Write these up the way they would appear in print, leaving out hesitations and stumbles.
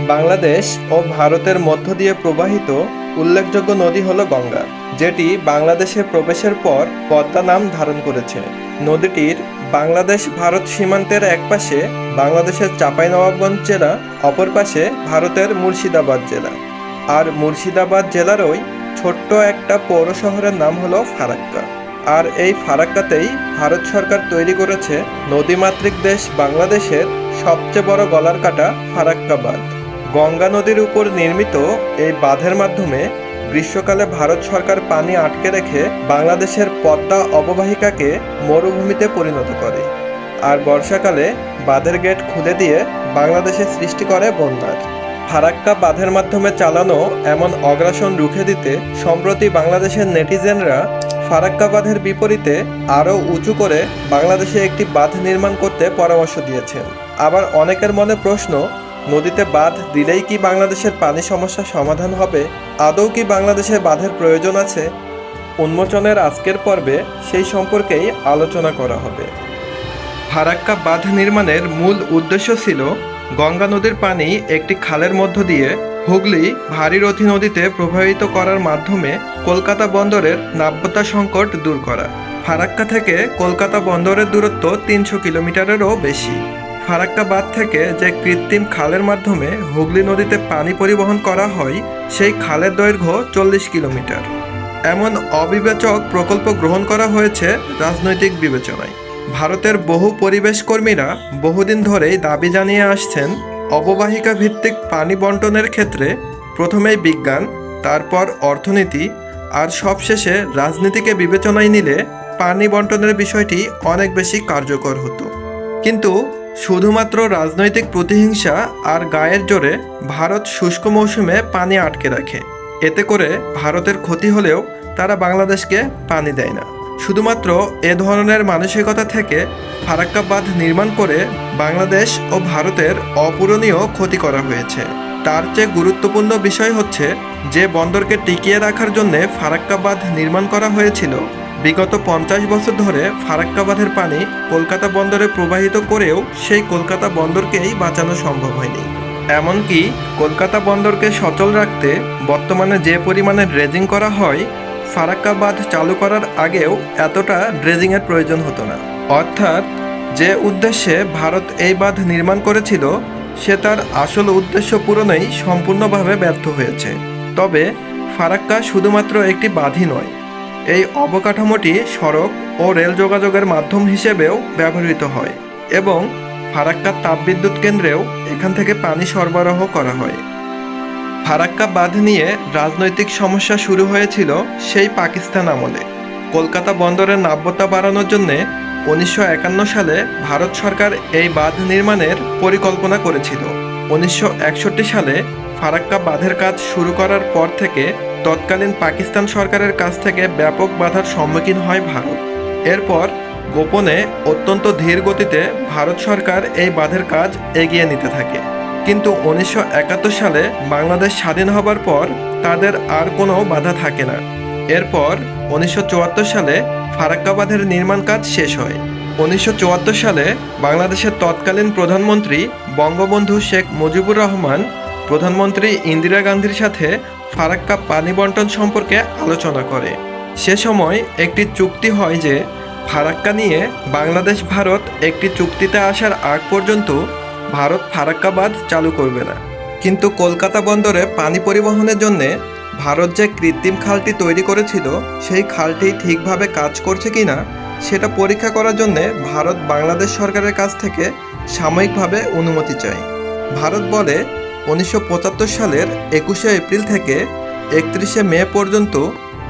বাংলাদেশ ও ভারতের মধ্য দিয়ে প্রবাহিত উল্লেখযোগ্য নদী হল গঙ্গা, যেটি বাংলাদেশে প্রবেশের পর পদ্মা নাম ধারণ করেছে। নদীটির বাংলাদেশ ভারত সীমান্তের একপাশে বাংলাদেশের চাঁপাইনবাবগঞ্জ জেলা, অপর পাশে ভারতের মুর্শিদাবাদ জেলা। আর মুর্শিদাবাদ জেলারই ছোট্ট একটা পৌর শহরের নাম হলো ফারাক্কা। আর এই ফারাক্কাতেই ভারত সরকার তৈরি করেছে নদীমাতৃক দেশ বাংলাদেশের সবচেয়ে বড় গলার কাটা ফারাক্কা বাঁধ। গঙ্গা নদীর উপর নির্মিত এই বাঁধের মাধ্যমে গ্রীষ্মকালে ভারত সরকার পানি আটকে রেখে বাংলাদেশের পদ্মা অববাহিকাকে মরুভূমিতে পরিণত করে, আর বর্ষাকালে বাঁধের গেট খুলে দিয়ে বাংলাদেশে সৃষ্টি করে বন্যার। ফারাক্কা বাঁধের মাধ্যমে চালানো এমন অগ্রাসন রুখে দিতে সম্প্রতি বাংলাদেশের নেটিজেনরা ফারাক্কা বাঁধের বিপরীতে আরও উঁচু করে বাংলাদেশে একটি বাঁধ নির্মাণ করতে পরামর্শ দিয়েছেন। আবার অনেকের মনে প্রশ্ন, নদীতে বাঁধ দিলেই কি বাংলাদেশের পানি সমস্যা সমাধান হবে? আদৌ কি বাংলাদেশে বাঁধের প্রয়োজন আছে? উন্মোচনের আজকের পর্বে সেই সম্পর্কেই আলোচনা করা হবে। ফারাক্কা বাঁধ নির্মাণের মূল উদ্দেশ্য ছিল গঙ্গা নদীর পানি একটি খালের মধ্য দিয়ে হুগলি ভাগীরথী নদীতে প্রবাহিত করার মাধ্যমে কলকাতা বন্দরের নাব্যতা সংকট দূর করা। ফারাক্কা থেকে কলকাতা বন্দরের দূরত্ব 300 কিলোমিটারেরও বেশি। ফারাক্কা বাঁধ থেকে যে কৃত্রিম খালের মাধ্যমে হুগলি নদীতে পানি পরিবহন করা হয়, সেই খালের দৈর্ঘ্য 40 কিলোমিটার। এমন অবিবেচক প্রকল্প গ্রহণ করা হয়েছে রাজনৈতিক বিবেচনায়। ভারতের বহু পরিবেশ কর্মীরা বহুদিন ধরেই দাবি জানিয়ে আসছেন, অববাহিকা ভিত্তিক পানি বন্টনের ক্ষেত্রে প্রথমেই বিজ্ঞান, তারপর অর্থনীতি, আর সবশেষে রাজনীতিকে বিবেচনায় নিলে পানি বন্টনের বিষয়টি অনেক বেশি কার্যকর হতো। কিন্তু শুধুমাত্র রাজনৈতিক প্রতিহিংসা আর গায়ের জোরে ভারত শুষ্ক মৌসুমে পানি আটকে রাখে। এতে করে ভারতের ক্ষতি হলেও তারা বাংলাদেশকে পানি দেয় না। শুধুমাত্র এ ধরনের মানসিকতা থেকে ফারাক্কা বাঁধ নির্মাণ করে বাংলাদেশ ও ভারতের অপূরণীয় ক্ষতি করা হয়েছে। তার চেয়ে গুরুত্বপূর্ণ বিষয় হচ্ছে, যে বন্দরকে টিকিয়ে রাখার জন্য ফারাক্কা বাঁধ নির্মাণ করা হয়েছিল, বিগত 50 বছর ধরে ফারাক্কা বাঁধের পানি কলকাতা বন্দরে প্রবাহিত করেও সেই কলকাতা বন্দরকেই বাঁচানো সম্ভব হয়নি। এমনকি কলকাতা বন্দরকে সচল রাখতে বর্তমানে যে পরিমাণে ড্রেজিং করা হয়, ফারাক্কা বাঁধ চালু করার আগেও এতটা ড্রেজিংয়ের প্রয়োজন হতো না। অর্থাৎ যে উদ্দেশ্যে ভারত এই বাঁধ নির্মাণ করেছিল, সে তার আসল উদ্দেশ্য পূরণেই সম্পূর্ণভাবে ব্যর্থ হয়েছে। তবে ফারাক্কা শুধুমাত্র একটি বাঁধই নয়, এই অবকাঠামোটি সড়ক ও রেল যোগাযোগের মাধ্যম হিসেবেও ব্যবহৃত হয় এবং ফারাক্কা তাপবিদ্যুৎ কেন্দ্রেও এখান থেকে পানি সরবরাহ করা হয়। ফারাক্কা বাঁধ নিয়ে রাজনৈতিক সমস্যা শুরু হয়েছিল সেই পাকিস্তান আমলে। কলকাতা বন্দরের নাব্যতা বাড়ানোর জন্য 1951 সালে ভারত সরকার এই বাঁধ নির্মাণের পরিকল্পনা করেছিল। 1961 সালে ফারাক্কা বাঁধের কাজ শুরু করার পর থেকে তৎকালীন পাকিস্তান সরকারের কাছ থেকে ব্যাপক বাধার সম্মুখীন হয় ভারত। এরপর গোপনে অত্যন্ত ধীর গতিতে ভারত সরকার এই বাঁধের কাজ এগিয়ে নিতে থাকে। কিন্তু 1971 সালে বাংলাদেশ স্বাধীন হবার পর তাদের আর কোনো বাধা থাকে না। এরপর 1974 সালে ফারাক্কা বাঁধের নির্মাণ কাজ শেষ হয়। 1974 সালে বাংলাদেশের তৎকালীন প্রধানমন্ত্রী বঙ্গবন্ধু শেখ মুজিবুর রহমান প্রধানমন্ত্রী ইন্দিরা গান্ধীর সাথে ফারাক্কা পানি বন্টন সম্পর্কে আলোচনা করে। সে সময় একটি চুক্তি হয় যে ফারাক্কা নিয়ে বাংলাদেশ ভারত একটি চুক্তিতে আসার আগ পর্যন্ত ভারত ফারাক্কা বাঁধ চালু করবে না। কিন্তু কলকাতা বন্দরে পানি পরিবহনের জন্য ভারত যে কৃত্রিম খালটি তৈরি করেছিল, সেই খালটি ঠিকভাবে কাজ করছে কিনা সেটা পরীক্ষা করার জন্য ভারত বাংলাদেশ সরকারের কাছ থেকে সাময়িকভাবে অনুমতি চায়। ভারত বলে 1975 সালের 21শে এপ্রিল থেকে 31শে মে পর্যন্ত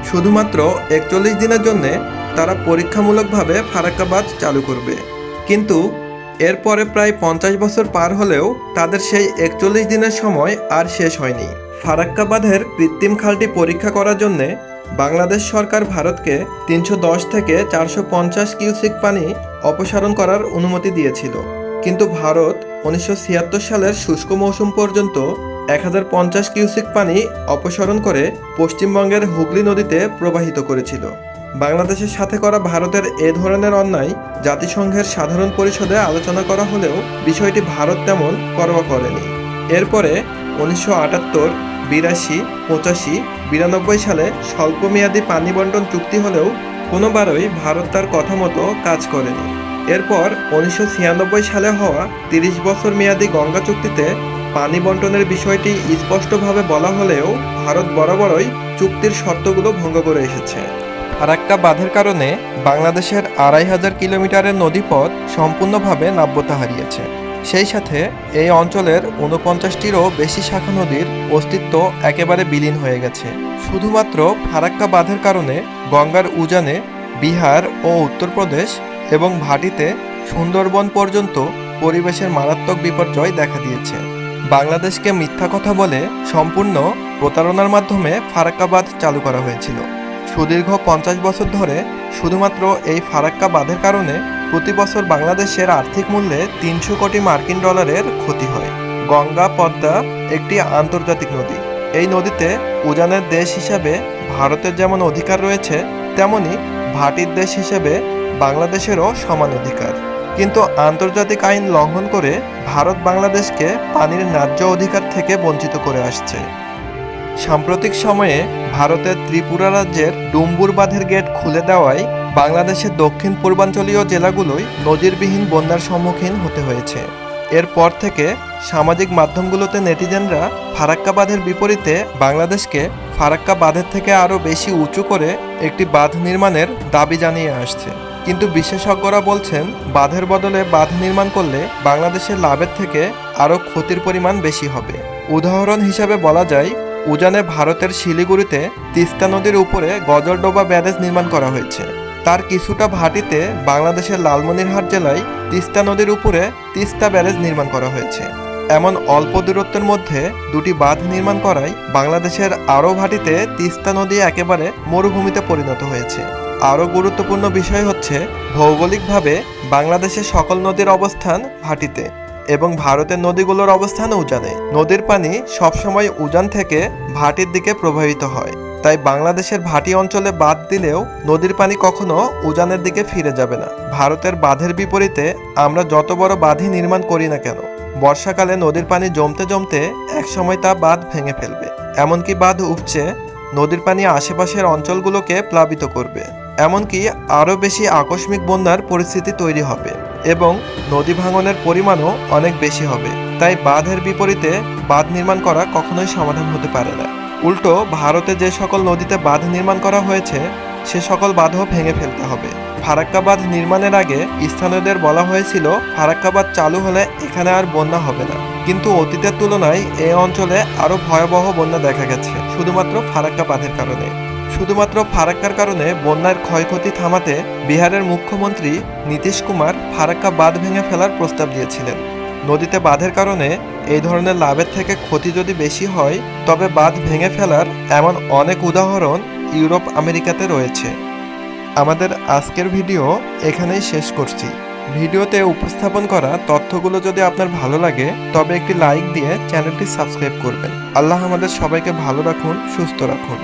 শুধুমাত্র 41 দিনের জন্য তারা পরীক্ষামূলকভাবে ফারাক্কা বাঁধ চালু করবে। কিন্তু এরপরে প্রায় 50 বছর পার হলেও তাদের সেই 41 দিনের সময় আর শেষ হয়নি। ফারাক্কা বাঁধের কৃত্রিম খালটি পরীক্ষা করার জন্যে বাংলাদেশ সরকার ভারতকে 310 থেকে 450 কিউসেক পানি অপসারণ করার অনুমতি দিয়েছিল। কিন্তু ভারত 1976 সালের শুষ্ক মৌসুম পর্যন্ত 1050 কিউসেক পানি অপসারণ করে পশ্চিমবঙ্গের হুগলি নদীতে প্রবাহিত করেছিল। বাংলাদেশের সাথে করা ভারতের এ ধরনের অন্যায় জাতিসংঘের সাধারণ পরিষদে আলোচনা করা হলেও বিষয়টি ভারত তেমন পরোয়া করেনি। এরপরে 1978, 82, 85, 92 সালে স্বল্পমেয়াদী পানি বন্টন চুক্তি হলেও কোনোবারই ভারত তার কথা মতো কাজ করেনি। এরপর 1996 সালে হওয়া 30 বছর মেয়াদী গঙ্গা চুক্তিতে পানি বন্টনের বিষয়টি স্পষ্টভাবে বলা হলেও ভারত বরাবরই চুক্তির শর্তগুলো ভঙ্গ করে এসেছে। ফারাক্কা বাঁধের কারণে বাংলাদেশের 2500 কিলোমিটারের নদীপথ সম্পূর্ণভাবে নাব্যতা হারিয়েছে। সেই সাথে এই অঞ্চলের 49টিরও বেশি শাখা নদীর অস্তিত্ব একেবারে বিলীন হয়ে গেছে। শুধুমাত্র ফারাক্কা বাঁধের কারণে গঙ্গার উজানে বিহার ও উত্তরপ্রদেশ এবং ভাটিতে সুন্দরবন পর্যন্ত পরিবেশের মারাত্মক বিপর্যয় দেখা দিয়েছে। বাংলাদেশকে মিথ্যা কথা বলে সম্পূর্ণ প্রতারণার মাধ্যমে ফারাক্কা বাঁধ চালু করা হয়েছিল। সুদীর্ঘ 50 বছর ধরে শুধুমাত্র এই ফারাক্কা বাঁধের কারণে প্রতি বছর বাংলাদেশের আর্থিক মূল্যে 300 কোটি মার্কিন ডলারের ক্ষতি হয়। গঙ্গা পদ্মা একটি আন্তর্জাতিক নদী। এই নদীতে উজানের দেশ হিসাবে ভারতের যেমন অধিকার রয়েছে, তেমনি ভাটির দেশ হিসেবে বাংলাদেশেরও সমান অধিকার। কিন্তু আন্তর্জাতিক আইন লঙ্ঘন করে ভারত বাংলাদেশকে পানির ন্যায্য অধিকার থেকে বঞ্চিত করে আসছে। সাম্প্রতিক সময়ে ভারতের ত্রিপুরা রাজ্যের ডুম্বুর বাঁধের গেট খুলে দেওয়ায় বাংলাদেশের দক্ষিণ পূর্বাঞ্চলীয় জেলাগুলোই নজিরবিহীন বন্যার সম্মুখীন হতে হয়েছে। এরপর থেকে সামাজিক মাধ্যমগুলোতে নেটিজেনরা ফারাক্কা বাঁধের বিপরীতে বাংলাদেশকে ফারাক্কা বাঁধের থেকে আরও বেশি উঁচু করে একটি বাঁধ নির্মাণের দাবি জানিয়ে আসছে। কিন্তু বিশেষজ্ঞরা বলছেন, বাঁধের বদলে বাঁধ নির্মাণ করলে বাংলাদেশের লাভের থেকে আরও ক্ষতির পরিমাণ বেশি হবে। উদাহরণ হিসাবে বলা যায়, উজানে ভারতের শিলিগুড়িতে তিস্তা নদীর উপরে গজরডোবা ব্যারেজ নির্মাণ করা হয়েছে। তার কিছুটা ভাটিতে বাংলাদেশের লালমনিরহাট জেলায় তিস্তা নদীর উপরে তিস্তা ব্যারেজ নির্মাণ করা হয়েছে। এমন অল্প দূরত্বের মধ্যে দুটি বাঁধ নির্মাণ করায় বাংলাদেশের আরও ভাটিতে তিস্তা নদী একেবারে মরুভূমিতে পরিণত হয়েছে। আরও গুরুত্বপূর্ণ বিষয় হচ্ছে, ভৌগোলিকভাবে বাংলাদেশের সকল নদীর অবস্থান ভাটিতে এবং ভারতের নদীগুলোর অবস্থান উজানে। নদীর পানি সবসময় উজান থেকে ভাটির দিকে প্রবাহিত হয়। তাই বাংলাদেশের ভাটি অঞ্চলে বাঁধ দিলেও নদীর পানি কখনো উজানের দিকে ফিরে যাবে না। ভারতের বাঁধের বিপরীতে আমরা যত বড় বাঁধই নির্মাণ করি না কেন, বর্ষাকালে নদীর পানি জমতে জমতে একসময় তা বাঁধ ভেঙে ফেলবে। এমনকি বাঁধ উপচে নদীর পানি আশেপাশের অঞ্চলগুলোকে প্লাবিত করবে। এমনকি আরও বেশি আকস্মিক বন্যার পরিস্থিতি তৈরি হবে এবং নদী ভাঙনের পরিমাণও অনেক বেশি হবে। তাই বাঁধের বিপরীতে বাঁধ নির্মাণ করা কখনোই সমাধান হতে পারে না। উল্টো ভারতে যে সকল নদীতে বাঁধ নির্মাণ করা হয়েছে সে সকল বাঁধও ভেঙে ফেলতে হবে। ফারাক্কা বাঁধ নির্মাণের আগে স্থানীয়দের বলা হয়েছিল ফারাক্কা বাঁধ চালু হলে এখানে আর বন্যা হবে না। কিন্তু অতীতের তুলনায় এই অঞ্চলে আরও ভয়াবহ বন্যা দেখা গেছে শুধুমাত্র ফারাক্কা বাঁধের কারণে। শুধুমাত্র ফারাক্কার কারণে বন্যার ক্ষয়ক্ষতি থামাতে বিহারের মুখ্যমন্ত্রী নীতিশ কুমার ফারাক্কা বাঁধ ভেঙে ফেলার প্রস্তাব দিয়েছিলেন। নদীতে বাঁধের কারণে এই ধরনের লাভের থেকে ক্ষতি যদি বেশি হয়, তবে বাঁধ ভেঙে ফেলার এমন অনেক উদাহরণ ইউরোপ আমেরিকাতে রয়েছে। আমাদের আজকের ভিডিও এখানেই শেষ করছি। ভিডিওতে উপস্থাপন করা তথ্যগুলো যদি আপনার ভালো লাগে তবে একটি লাইক দিয়ে চ্যানেলটি সাবস্ক্রাইব করবেন। আল্লাহ আমাদের সবাইকে ভালো রাখুন, সুস্থ রাখুন।